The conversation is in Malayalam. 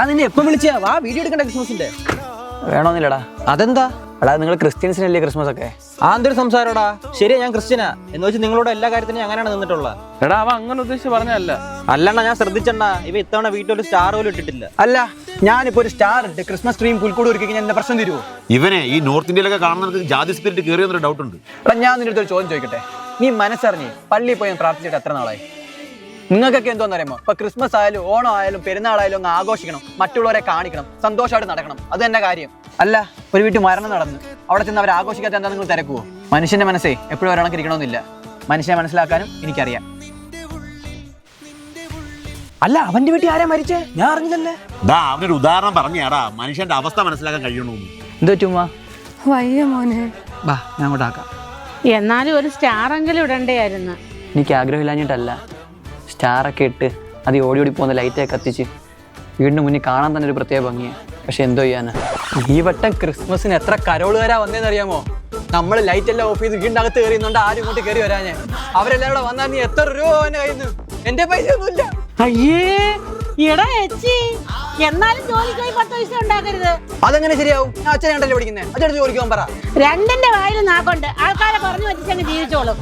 നിന്നെ എപ്പം വിളിച്ചാ വാ വീഡിയോ എടുക്കണ്ട ക്രിസ്മസിന്റെ വേണമെന്നില്ലടാ. അതെന്താ? എടാ നിങ്ങൾ ക്രിസ്ത്യൻസിനല്ലേ ക്രിസ്മസ് ഒക്കെ? എന്തൊരു സംസാരടാ. ശരിയാ, ഞാൻ ക്രിസ്ത്യനാ എന്ന് വെച്ച് നിങ്ങളോട് എല്ലാ കാര്യത്തിനും അങ്ങനെയാണ് നിന്നിട്ടുള്ളത്. എടാ അവൻ അങ്ങനെ ഉദ്ദേശിച്ച് പറഞ്ഞല്ല. അല്ലണ്ണ, ഞാൻ ശ്രദ്ധിച്ചണ്ണ, ഇവ ഇത്തവണ വീട്ടിൽ സ്റ്റാർ പോലും ഇട്ടിട്ടില്ല. അല്ല, ഞാനിപ്പോ ഒരു സ്റ്റാർ ഇട്ട് ക്രിസ്മസ് ട്രീം പുൽക്കൂട് ഒരുക്കി ഞാൻ എന്റെ പ്രശ്നം തരുമോ? ഇവനെ ഈ നോർത്ത് ഇന്ത്യയിലൊക്കെ കാണുന്നവർക്ക് ജാതി സ്പിരിറ്റ് കയറിയെന്നൊരു ഡൗട്ട് ഉണ്ട്. എടാ ഞാൻ നിന്റെ അടുത്ത് ഒരു ചോദ്യം ചോദിക്കട്ടെ. നീ മനസ്സറിഞ്ഞ് പള്ളിയിൽ പോയി പ്രാർത്ഥിച്ചിട്ട് എത്ര നാളായി? നിങ്ങൾക്കൊക്കെ എന്തോന്നറിയാമോ, ഇപ്പൊ ക്രിസ്മസ് ആയാലും ഓണം ആയാലും പെരുന്നാളായാലും അങ്ങ് ആഘോഷിക്കണം, മറ്റുള്ളവരെ കാണിക്കണം, സന്തോഷമായിട്ട് നടക്കണം, അത് തന്നെ കാര്യം. അല്ല, ഒരു വീട്ടിൽ മരണം നടന്നു, അവിടെ ചെന്ന് അവർ ആഘോഷിക്കാത്ത എന്താ നിങ്ങൾ തിരക്കുവോ? മനുഷ്യന്റെ മനസ്സേ എപ്പോഴും ഒരാൾക്ക് ഇരിക്കണമെന്നില്ല. മനുഷ്യനെ മനസ്സിലാക്കാനും എനിക്കറിയാം. അല്ല, അവന്റെ വീട്ടിൽ ആരാ മരിച്ചേ? ഞാൻ അറിഞ്ഞില്ലല്ലേ. അവനൊരു ഉദാഹരണം പറഞ്ഞാടാ മനുഷ്യന്റെ അവസ്ഥ മനസ്സിലാക്കാൻ കഴിയണമെന്ന്. എന്തോ ചുമ്മാ വയ്യ മോനെ. ബാ, ഞാൻ അങ്ങോട്ടാക്കാം. എന്നാലും ഒരു സ്റ്റാറെങ്കിലും ഇടണ്ടായിരുന്നു. എനിക്ക് ആഗ്രഹമില്ലാഞ്ഞിട്ടല്ല, സ്റ്റാറൊക്കെ ഇട്ട് അത് ഓടി ഓടി പോകുന്ന ലൈറ്റൊക്കെ കത്തിച്ച് വീടിന് മുന്നിൽ കാണാൻ തന്നെ ഒരു പ്രത്യേക ഭംഗിയാണ്. പക്ഷെ എന്തോ ചെയ്യാനാ, ഈ വട്ടം ക്രിസ്മസിന് എത്ര കരോളുകാരാ വന്നേന്ന് അറിയാമോ? നമ്മൾ ലൈറ്റ് എല്ലാം ഓഫ് ചെയ്ത് വീടിനകത്ത് കയറിയുന്നുണ്ട്, ആരും ഇങ്ങോട്ട് കയറി വരാഞ്ഞേ. അവരെല്ലാം കൂടെ വന്നാൽ നീ എത്ര രൂപ എന്നെ കയ്യിൽ നിന്ന്? എന്റെ പൈസ ഒന്നുമില്ല. അയ്യേ എടാ എച്ചി, എന്നാലും ജോലിക്ക് പോയി 10 പൈസ ഉണ്ടാക്കരുത്. അതെങ്ങനെ ശരിയാവും? ഞാൻ അച്ഛനെ കണ്ടല്ലേ പഠിക്കുന്നേ, അച്ഛനടുത്ത് ജോലിക്ക് പോകാൻ പറ. രണ്ടിന്റെ വായിൽ നാക്കൊണ്ട് ആൾക്കാരെ പറഞ്ഞു പറ്റിച്ചങ്ങ് ജീവിച്ചോളും.